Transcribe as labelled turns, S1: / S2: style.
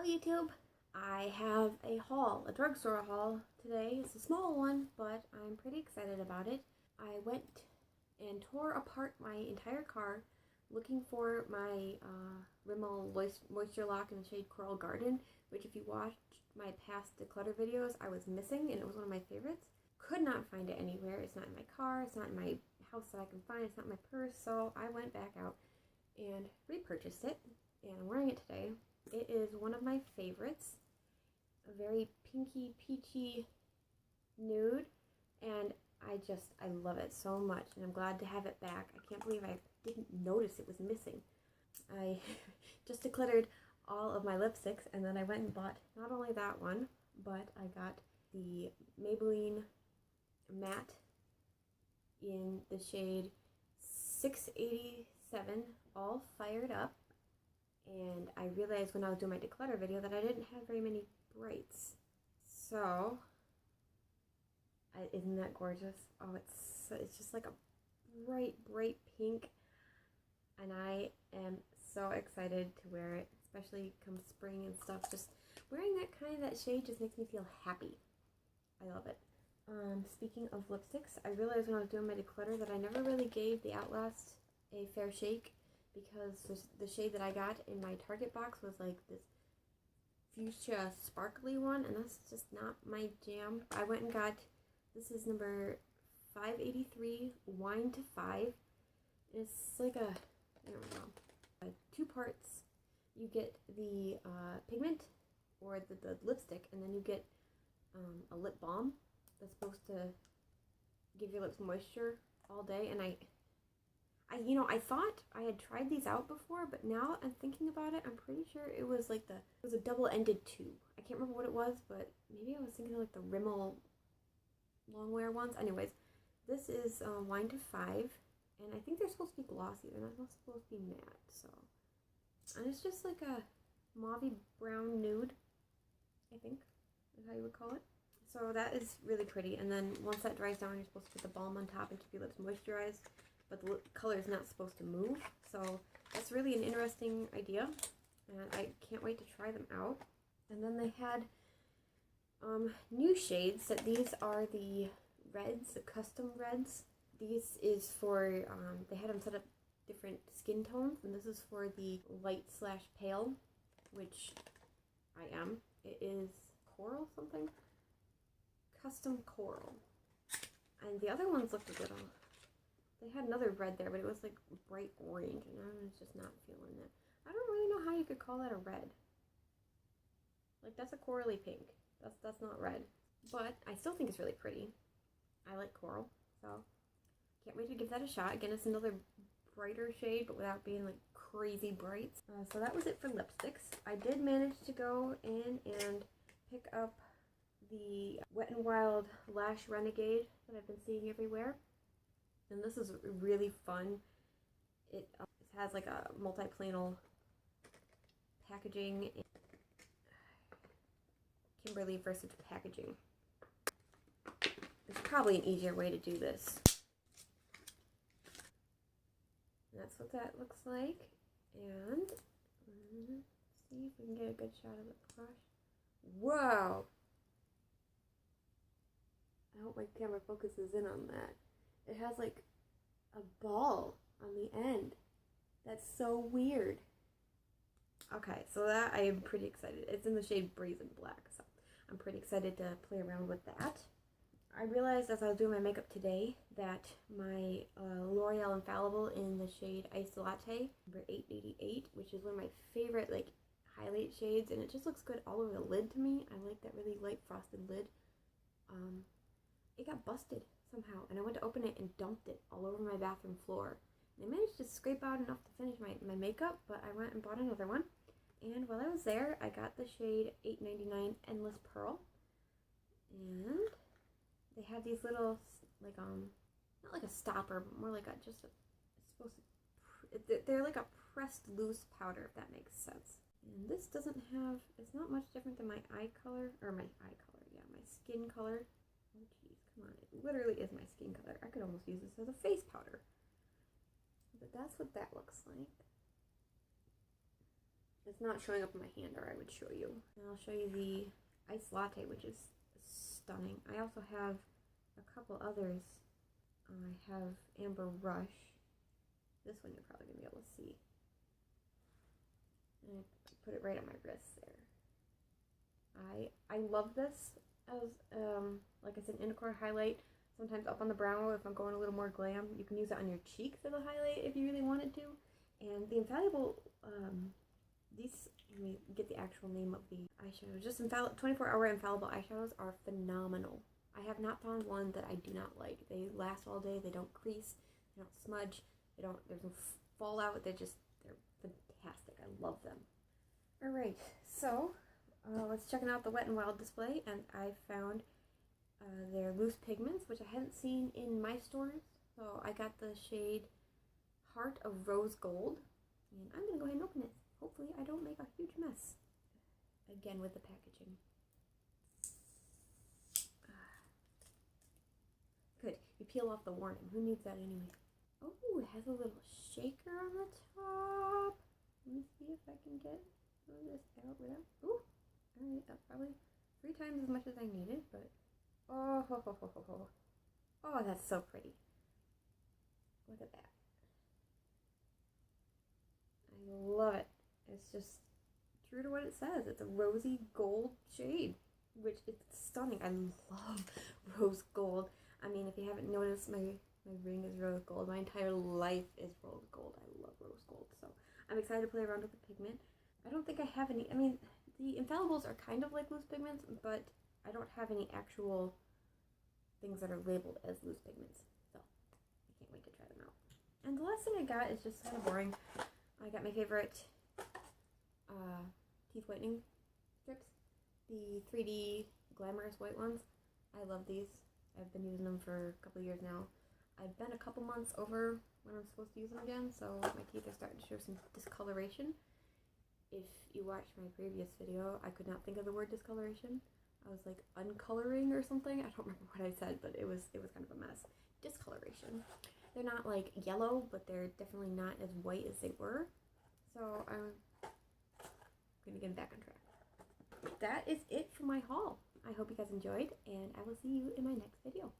S1: Hello YouTube! I have a haul, a drugstore haul today. It's a small one, but I'm pretty excited about it. I went and tore apart my entire car looking for my Rimmel Moisture Lock in the shade Coral Garden, which if you watched my past declutter videos, I was missing and it was one of my favorites. Could not find it anywhere. It's not in my car, it's not in my house that I can find, it's not in my purse, so I went back out and repurchased it, and I'm wearing it today. It is one of my favorites, a very pinky, peachy nude, and I love it so much, and I'm glad to have it back. I can't believe I didn't notice it was missing. I just decluttered all of my lipsticks, and then I went and bought not only that one, but I got the Maybelline matte in the shade 687, all fired up. And I realized when I was doing my declutter video that I didn't have very many brights. So, isn't that gorgeous? Oh, it's just like a bright, bright pink. And I am so excited to wear it, especially come spring and stuff. Just wearing that shade just makes me feel happy. I love it. Speaking of lipsticks, I realized when I was doing my declutter that I never really gave the Outlast a fair shake, because the shade that I got in my Target box was like this fuchsia sparkly one, and that's just not my jam. I went and got, this is number 583, Wine to 5. It's like a, I don't know, 2 parts. You get the pigment, or the lipstick, and then you get a lip balm that's supposed to give your lips moisture all day, and I thought I had tried these out before, but now I'm thinking about it, I'm pretty sure it was like it was a double-ended tube. I can't remember what it was, but maybe I was thinking of like the Rimmel longwear ones. Anyways, this is Wine to 5, and I think they're supposed to be glossy. They're not supposed to be matte, so. And it's just like a mauvey brown nude, I think is how you would call it. So that is really pretty, and then once that dries down, you're supposed to put the balm on top and keep your lips moisturized. But the color is not supposed to move, so that's really an interesting idea, and I can't wait to try them out. And then they had new shades. That these are the reds, the custom reds. These is for they had them set up different skin tones, and this is for the light/pale, which I am. It is coral something, custom coral, and the other ones looked a little. They had another red there, but it was like bright orange, and I was just not feeling it. I don't really know how you could call that a red. Like, that's a corally pink. That's not red. But I still think it's really pretty. I like coral, so can't wait to give that a shot. Again, it's another brighter shade, but without being like crazy bright. So that was it for lipsticks. I did manage to go in and pick up the Wet n Wild Lash Renegade that I've been seeing everywhere. And this is really fun. It has like a multi-planal packaging. Kimberly versus packaging. There's probably an easier way to do this. And that's what that looks like. And let's see if we can get a good shot of the brush. Whoa! I hope my camera focuses in on that. It has like a ball on the end. That's so weird. Okay, so that I am pretty excited. It's in the shade Brazen Black, so I'm pretty excited to play around with that. I realized as I was doing my makeup today that my L'Oreal Infallible in the shade Iced Latte, number 888, which is one of my favorite like highlight shades, and it just looks good all over the lid to me. I like that really light frosted lid. It got busted somehow, and I went to open it and dumped it all over my bathroom floor. And I managed to scrape out enough to finish my makeup, but I went and bought another one. And while I was there, I got the shade 899 Endless Pearl. And they have these little, like, not like a stopper, but more like it's supposed to, they're like a pressed loose powder, if that makes sense. And this doesn't have, it's not much different than my eye color, my skin color. Oh geez, come on, it literally is my skin color. I could almost use this as a face powder. But that's what that looks like. It's not showing up in my hand, or I would show you. And I'll show you the Iced Latte, which is stunning. I also have a couple others. I have Amber Rush. This one you're probably going to be able to see. And I put it right on my wrist there. I love this as, like I said, inner highlight. Sometimes up on the brow if I'm going a little more glam. You can use it on your cheeks as a highlight if you really wanted to. And the Infallible, these, let me get the actual name of the eyeshadows. Just 24-hour Infallible eyeshadows are phenomenal. I have not found one that I do not like. They last all day. They don't crease. They don't smudge. There's no fallout. They're fantastic. I love them. Alright, so let's check out the Wet n Wild display. And I found their loose pigments, which I hadn't seen in my stores. So I got the shade Heart of Rose Gold. And I'm going to go ahead and open it. Hopefully I don't make a huge mess. Again with the packaging. Good. You peel off the warning. Who needs that anyway? Oh, it has a little shaker on the top. Let me see if I can get this out without. Ooh. Alright, that's probably 3 times as much as I needed, but oh, ho, ho, ho, ho, ho. Oh, that's so pretty. Look at that. I love it. It's just true to what it says. It's a rosy gold shade, which is stunning. I love rose gold. I mean, if you haven't noticed, my ring is rose gold. My entire life is rose gold. I love rose gold. So I'm excited to play around with the pigment. I don't think I have any. I mean, the Infallibles are kind of like loose pigments, but I don't have any actual things that are labeled as loose pigments. So I can't wait to try them out. And the last thing I got is just kind of boring. I got my favorite teeth whitening strips. The 3D Glamorous white ones. I love these. I've been using them for a couple of years now. I've been a couple months over when I'm supposed to use them again, so my teeth are starting to show some discoloration. If you watched my previous video, I could not think of the word discoloration. I was like uncoloring or something. I don't remember what I said, but it was kind of a mess. Discoloration. They're not like yellow, but they're definitely not as white as they were. So I'm gonna get them back on track. That is it for my haul. I hope you guys enjoyed, and I will see you in my next video.